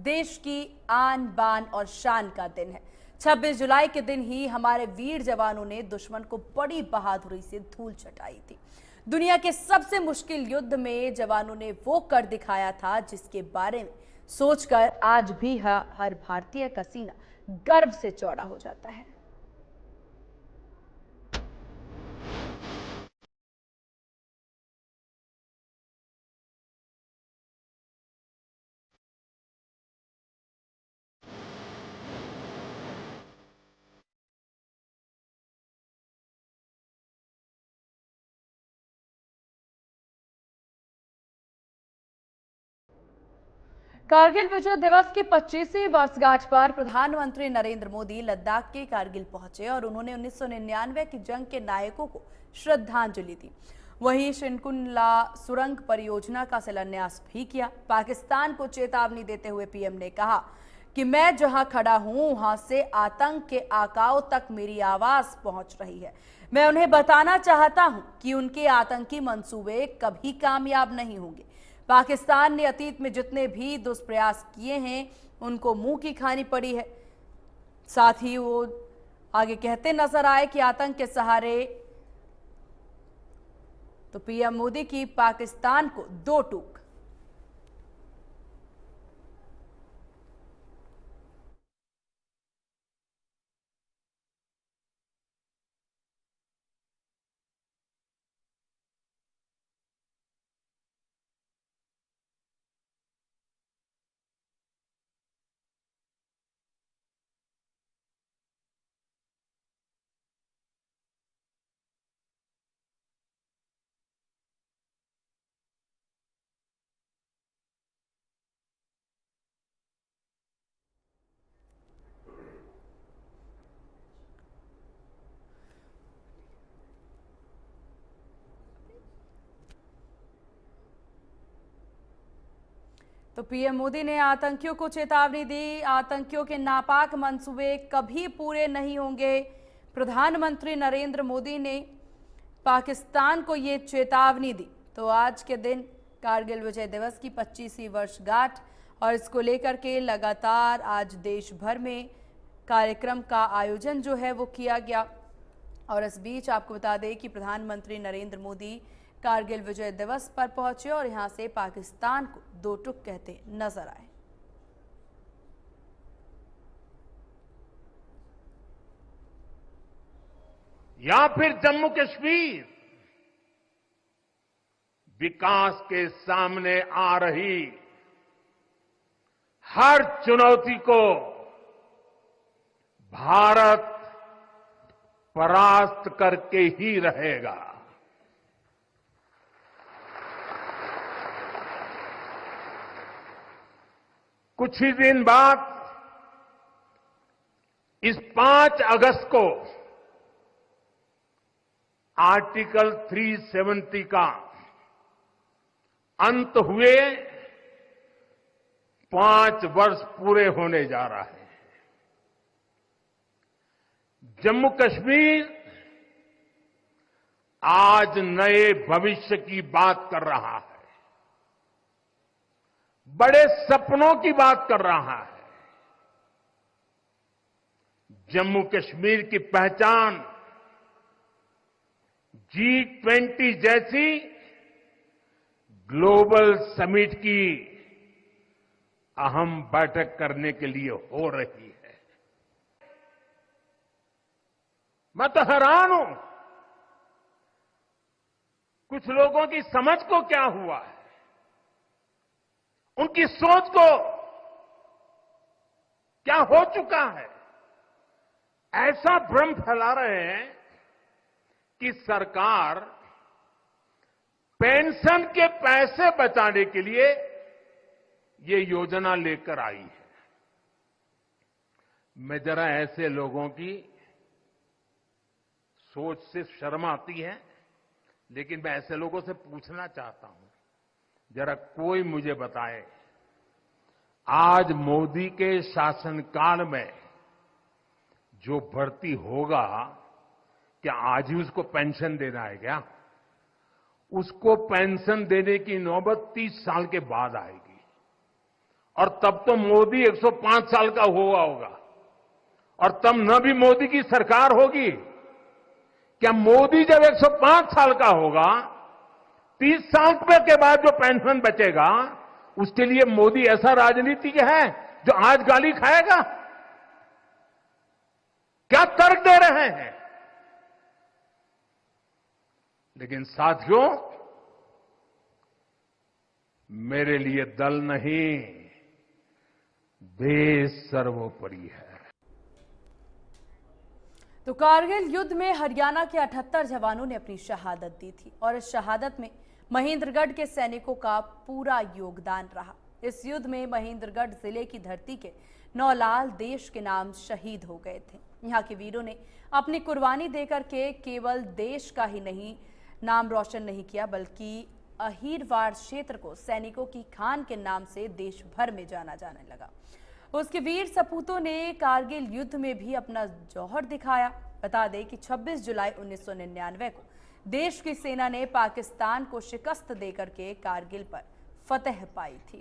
देश की आन बान और शान का दिन है। 26 जुलाई के दिन ही हमारे वीर जवानों ने दुश्मन को बड़ी बहादुरी से धूल चटाई थी। दुनिया के सबसे मुश्किल युद्ध में जवानों ने वो कर दिखाया था जिसके बारे में सोचकर आज भी हर भारतीय का सीना गर्व से चौड़ा हो जाता है। कारगिल विजय दिवस की 25वीं वर्षगांठ पर प्रधानमंत्री नरेंद्र मोदी लद्दाख के कारगिल पहुंचे और उन्होंने 1999 की जंग के नायकों को श्रद्धांजलि दी। वहीं शिनकुला सुरंग परियोजना का शिलान्यास भी किया। पाकिस्तान को चेतावनी देते हुए पीएम ने कहा कि मैं जहां खड़ा हूं वहां से आतंक के आकाओं तक मेरी आवाज पहुंच रही है। मैं उन्हें बताना चाहता हूं कि उनके आतंकी मंसूबे कभी कामयाब नहीं होंगे। पाकिस्तान ने अतीत में जितने भी दुष्प्रयास किए हैं उनको मुंह की खानी पड़ी है। साथ ही वो आगे कहते नजर आए कि आतंक के सहारे तो पीएम मोदी की पाकिस्तान को दो टूक। तो पीएम मोदी ने आतंकियों को चेतावनी दी। आतंकियों के नापाक मंसूबे कभी पूरे नहीं होंगे। प्रधानमंत्री नरेंद्र मोदी ने पाकिस्तान को ये चेतावनी दी। तो आज के दिन कारगिल विजय दिवस की 25वीं वर्षगांठ और इसको लेकर के लगातार आज देश भर में कार्यक्रम का आयोजन जो है वो किया गया। और इस बीच आपको बता दें कि प्रधानमंत्री नरेंद्र मोदी कारगिल विजय दिवस पर पहुंचे और यहां से पाकिस्तान को दो टूक कहते नजर आए। या फिर जम्मू कश्मीर विकास के सामने आ रही हर चुनौती को भारत परास्त करके ही रहेगा। कुछ ही दिन बाद इस 5 अगस्त को आर्टिकल 370 का अंत हुए 5 वर्ष पूरे होने जा रहा है। जम्मू कश्मीर आज नए भविष्य की बात कर रहा है, बड़े सपनों की बात कर रहा है। जम्मू कश्मीर की पहचान G20 जैसी ग्लोबल समिट की अहम बैठक करने के लिए हो रही है। मैं तो हैरान हूं, कुछ लोगों की समझ को क्या हुआ है, उनकी सोच को क्या हो चुका है। ऐसा भ्रम फैला रहे हैं कि सरकार पेंशन के पैसे बचाने के लिए ये योजना लेकर आई है। मैं जरा ऐसे लोगों की सोच से शर्म आती है, लेकिन मैं ऐसे लोगों से पूछना चाहता हूं, जरा कोई मुझे बताए, आज मोदी के शासनकाल में जो भर्ती होगा, क्या आज ही उसको पेंशन देना है क्या? उसको पेंशन देने की नौबत 30 साल के बाद आएगी। और तब तो मोदी 105 साल का हुआ होगा और तब न भी मोदी की सरकार होगी। क्या मोदी जब 105 साल का होगा, 30 साल के बाद जो पेंशन बचेगा उसके लिए मोदी ऐसा राजनीतिक है जो आज गाली खाएगा? क्या तर्क दे रहे हैं? लेकिन साथियों, मेरे लिए दल नहीं, देश सर्वोपरि है। तो कारगिल युद्ध में हरियाणा के 78 जवानों ने अपनी शहादत दी थी और इस शहादत में महेंद्रगढ़ के सैनिकों का पूरा योगदान रहा। इस युद्ध में महेंद्रगढ़ जिले की धरती के 9 लाल देश के नाम शहीद हो गए थे। यहाँ के वीरों ने अपनी कुर्बानी देकर के केवल देश का ही नहीं नाम रोशन नहीं किया, बल्कि अहीरवाड़ क्षेत्र को सैनिकों की खान के नाम से देश भर में जाना जाने लगा। उसके वीर सपूतों ने कारगिल युद्ध में भी अपना जौहर दिखाया। बता दें कि 26 जुलाई 1999 को देश की सेना ने पाकिस्तान को शिकस्त देकर के कारगिल पर फतह पाई थी।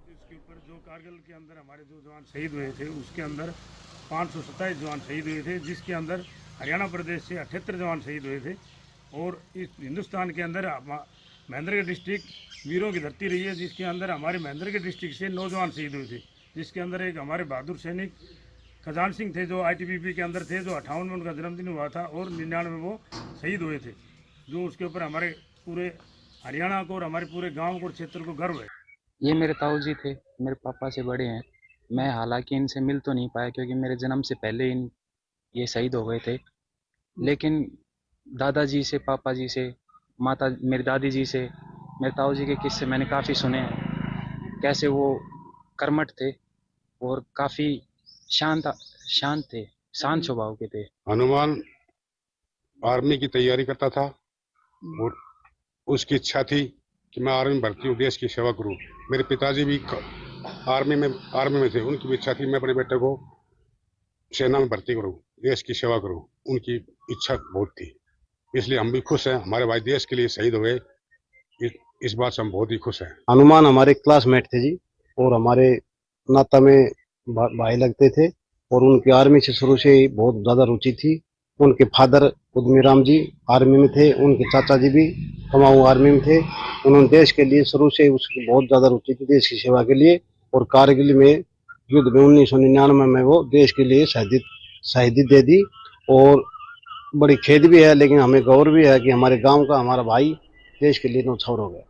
इसके ऊपर जो कारगिल के अंदर हमारे जो जवान शहीद हुए थे, उसके अंदर 527 जवान शहीद हुए थे, जिसके अंदर हरियाणा प्रदेश से 78 जवान शहीद हुए थे। और इस हिंदुस्तान के अंदर महेंद्रगढ़ डिस्ट्रिक्ट वीरों की धरती रही है, जिसके अंदर हमारे महेंद्रगढ़ डिस्ट्रिक्ट से 9 जवान शहीद हुए थे, जिसके अंदर एक हमारे बहादुर सैनिक खजान सिंह थे जो ITBP के अंदर थे, जो 58 में उनका जन्मदिन हुआ था और 99 में वो शहीद हुए थे। जो उसके ऊपर हमारे पूरे हरियाणा को और हमारे पूरे गाँव को और क्षेत्र को गर्व है। ये मेरे ताऊ जी थे, मेरे पापा से बड़े हैं। मैं हालांकि इनसे मिल तो नहीं पाया क्योंकि मेरे जन्म से पहले ये शहीद हो गए थे, लेकिन दादाजी से, पापा जी से, माता मेरी दादी जी से, मेरे ताऊ जी के किस्से मैंने काफ़ी सुने हैं। कैसे वो कर्मठ थे और काफ़ी शांत थे, शांत स्वभाव के थे। हनुमान आर्मी की तैयारी करता था और उसकी इच्छा थी कि मैं आर्मी में भर्ती हूँ, देश की सेवा करूँ। मेरे पिताजी भी आर्मी में थे, उनकी भी इच्छा थी मैं अपने बेटे को सेना में भर्ती करूँ, देश की सेवा करूँ। उनकी इच्छा बहुत थी, इसलिए हम भी खुश हैं। हमारे भाई देश के लिए शहीद हो गए, इस बात से हम बहुत ही खुश हैं। हनुमान हमारे क्लासमेट थे जी, और हमारे नाता में भाई लगते थे, और उनकी आर्मी से शुरू से ही बहुत ज़्यादा रुचि थी। उनके फादर उद्यमी राम जी आर्मी में थे, उनके चाचा जी भी कमाऊ आर्मी में थे। उन्होंने देश के लिए शुरू से उसकी बहुत ज़्यादा रुचि थी, देश की सेवा के लिए। और कारगिल में युद्ध में 1999 में वो देश के लिए शहीदी दे दी। और बड़ी खेद भी है, लेकिन हमें गौरव भी है कि हमारे गांव का हमारा भाई देश के लिए न्यौछावर हो गया।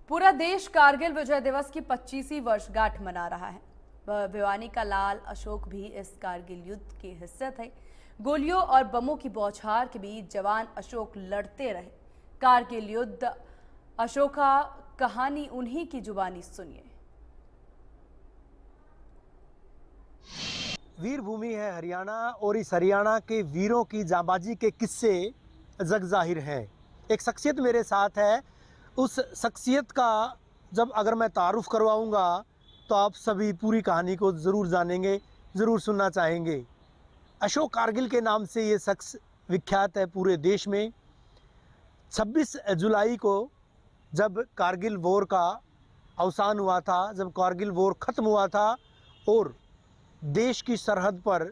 पूरा देश कारगिल विजय दिवस की 25वीं वर्षगांठ मना रहा है। भिवानी का लाल अशोक भी इस कारगिल युद्ध के हिस्से थे। गोलियों और बमों की बौछार के बीच जवान अशोक लड़ते रहे। कारगिल युद्ध अशोका कहानी उन्हीं की जुबानी सुनिए। वीर भूमि है हरियाणा, और इस हरियाणा के वीरों की जांबाजी के किस्से जग जाहिर है। एक शख्सियत मेरे साथ है, उस शख्सियत का जब अगर मैं तारुफ करवाऊंगा तो आप सभी पूरी कहानी को ज़रूर जानेंगे, ज़रूर सुनना चाहेंगे। अशोक कारगिल के नाम से ये शख्स विख्यात है पूरे देश में। 26 जुलाई को जब कारगिल वॉर का अवसान हुआ था, जब कारगिल वॉर ख़त्म हुआ था और देश की सरहद पर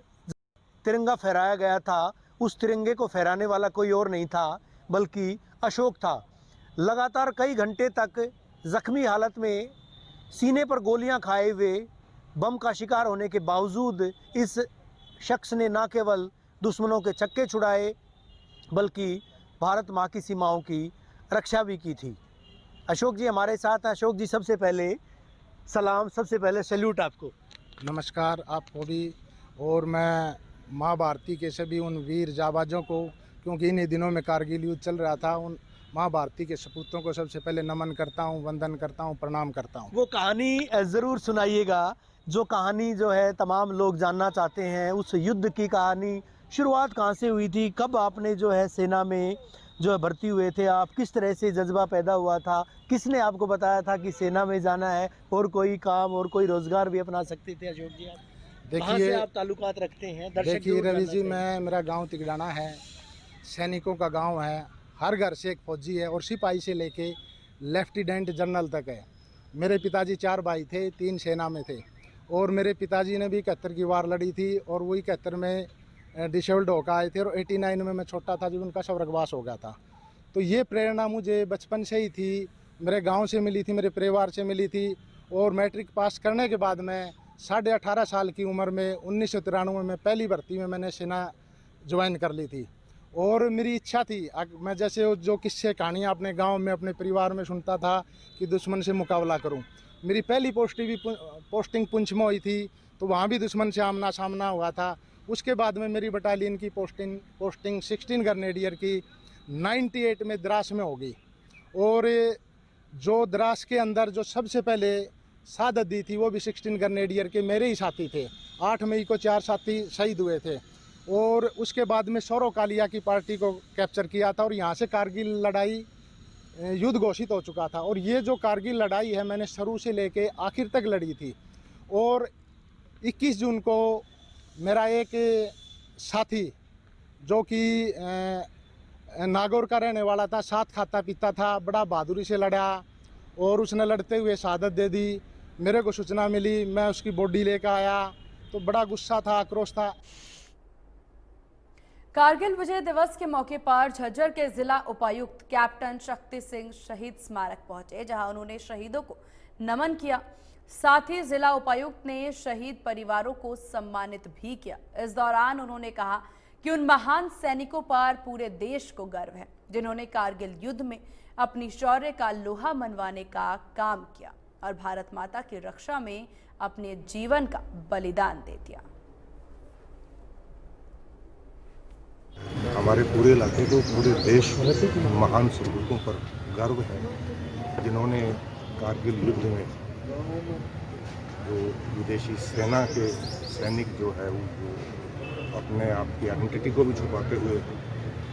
तिरंगा फहराया गया था, उस तिरंगे को फहराने वाला कोई और नहीं था बल्कि अशोक था। लगातार कई घंटे तक ज़ख्मी हालत में सीने पर गोलियां खाए हुए बम का शिकार होने के बावजूद इस शख्स ने न केवल दुश्मनों के छक्के छुड़ाए बल्कि भारत माँ की सीमाओं की रक्षा भी की थी। अशोक जी हमारे साथ हैं। अशोक जी, सबसे पहले सलाम, सबसे पहले सैल्यूट आपको। नमस्कार आपको भी, और मैं माँ भारती के सभी उन वीर जाबाजों को, क्योंकि इन्हीं दिनों में कारगिल युद्ध चल रहा था, उन माँ भारती के सपूतों को सबसे पहले नमन करता हूँ, वंदन करता हूँ, प्रणाम करता हूँ। वो कहानी ज़रूर सुनाइएगा, जो कहानी जो है तमाम लोग जानना चाहते हैं। उस युद्ध की कहानी, शुरुआत कहाँ से हुई थी, कब आपने जो है सेना में जो है भर्ती हुए थे आप, किस तरह से जज्बा पैदा हुआ था, किसने आपको बताया था कि सेना में जाना है और कोई काम और कोई रोजगार भी अपना सकते थे? अशोक जी, आप देखिए, आप ताल्लुकात रखते हैं, देखिए रवि जी, मेरा गांव तिगड़ाना है, सैनिकों का गांव है। हर घर से एक फौजी है और सिपाही से लेके लेफ्टिनेंट जनरल तक है। मेरे पिताजी 4 भाई थे, 3 सेना में थे और मेरे पिताजी ने भी 71 की वार लड़ी थी और वही 71 में डिसेबल्ड होकर आए थे और 89 में मैं छोटा था जब उनका स्वर्गवास हो गया था। तो ये प्रेरणा मुझे बचपन से ही थी, मेरे गांव से मिली थी, मेरे परिवार से मिली थी। और मैट्रिक पास करने के बाद मैं 18.5 साल की उम्र में 1993 में पहली भर्ती में मैंने सेना ज्वाइन कर ली थी। और मेरी इच्छा थी, मैं जैसे जो किस्से कहानियाँ अपने गांव में अपने परिवार में सुनता था कि दुश्मन से मुकाबला करूं। मेरी पहली पोस्टिंग पुंछ में हुई थी, तो वहाँ भी दुश्मन से आमना सामना हुआ था। उसके बाद में मेरी बटालियन की पोस्टिंग 16 ग्रेनेडियर की 98 में द्रास में हो गई। और जो द्रास के अंदर जो सबसे पहले शहादत दी थी वो भी 16 ग्रेनेडियर के मेरे ही साथी थे। 8 मई को 4 साथी शहीद हुए थे। और उसके बाद में सौरव कालिया की पार्टी को कैप्चर किया था और यहाँ से कारगिल लड़ाई युद्ध घोषित हो चुका था। और ये जो कारगिल लड़ाई है मैंने शुरू से लेके आखिर तक लड़ी थी। और 21 जून को मेरा एक साथी जो कि नागौर का रहने वाला था, साथ खाता पीता था, बड़ा बहादुरी से लड़ा और उसने लड़ते हुए शहादत दे दी। मेरे को सूचना मिली, मैं उसकी बॉडी लेकर आया तो बड़ा गुस्सा था, आक्रोश था। कारगिल विजय दिवस के मौके पर झज्जर के जिला उपायुक्त कैप्टन शक्ति सिंह शहीद स्मारक पहुंचे, जहां उन्होंने शहीदों को नमन किया। साथ ही जिला उपायुक्त ने शहीद परिवारों को सम्मानित भी किया। इस दौरान उन्होंने कहा कि उन महान सैनिकों पर पूरे देश को गर्व है जिन्होंने कारगिल युद्ध में अपनी शौर्य का लोहा मनवाने का काम किया और भारत माता की रक्षा में अपने जीवन का बलिदान दे दिया। हमारे पूरे इलाके को, पूरे देश महान सपूतों पर गर्व है जिन्होंने कारगिल युद्ध में जो विदेशी सेना के सैनिक जो है वो अपने आप की आइडेंटिटी को भी छुपाते हुए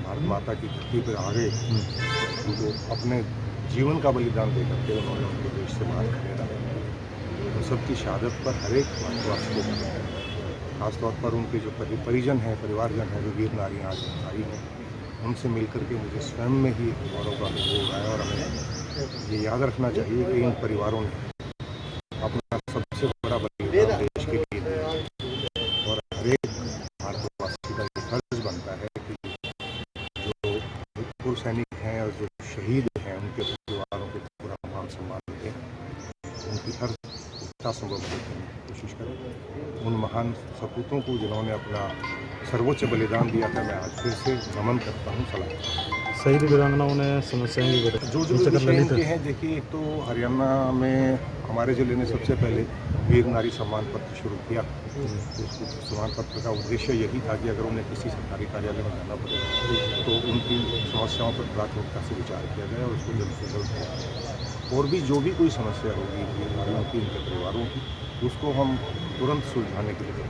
भारत माता की धरती पर आ गए, उनको अपने जीवन का बलिदान दे करके उन्होंने उनके देश से बाहर निकाला। उन सबकी शहादत पर हर एक भारतवासी को गर्व है। खासतौर पर उनके जो परिजन हैं, परिवारजन हैं, जो वीर नारियाँ आज आई हैं, उनसे मिलकर के मुझे स्वयं में ही गौरव का अनुभव हो रहा है। और हमें ये याद रखना चाहिए कि इन परिवारों ने अपना सबसे बड़ा बलिदान देश के लिए दिया और हर एक भारतवासी का ये फर्ज बनता है कि जो पूर्व सैनिक हैं और जो शहीद हैं उनके परिवारों को पूरा मान सम्मान दें, उनकी हर संभव मदद करने की कोशिश करें। उन महान सपूतों को जिन्होंने अपना सर्वोच्च बलिदान दिया था, मैं आज फिर से नमन करता हूँ, सलाम करता हूँ। शहीद वीरांगनाओं ने समस्याएं जो विषय इनके हैं, देखिए, एक तो हरियाणा में हमारे जिले ने सबसे पहले वीर नारी सम्मान पत्र शुरू किया। उस सम्मान पत्र का उद्देश्य यही था कि अगर उन्हें किसी सरकारी कार्यालय में जाना पड़े तो उनकी समस्याओं पर प्राथमिकता से विचार किया जाए और उसको जल्द से जल्द, और भी जो भी कोई समस्या होगी वीर नारियों की, उनके परिवारों की, उसको हम तुरंत सुलझाने के लिए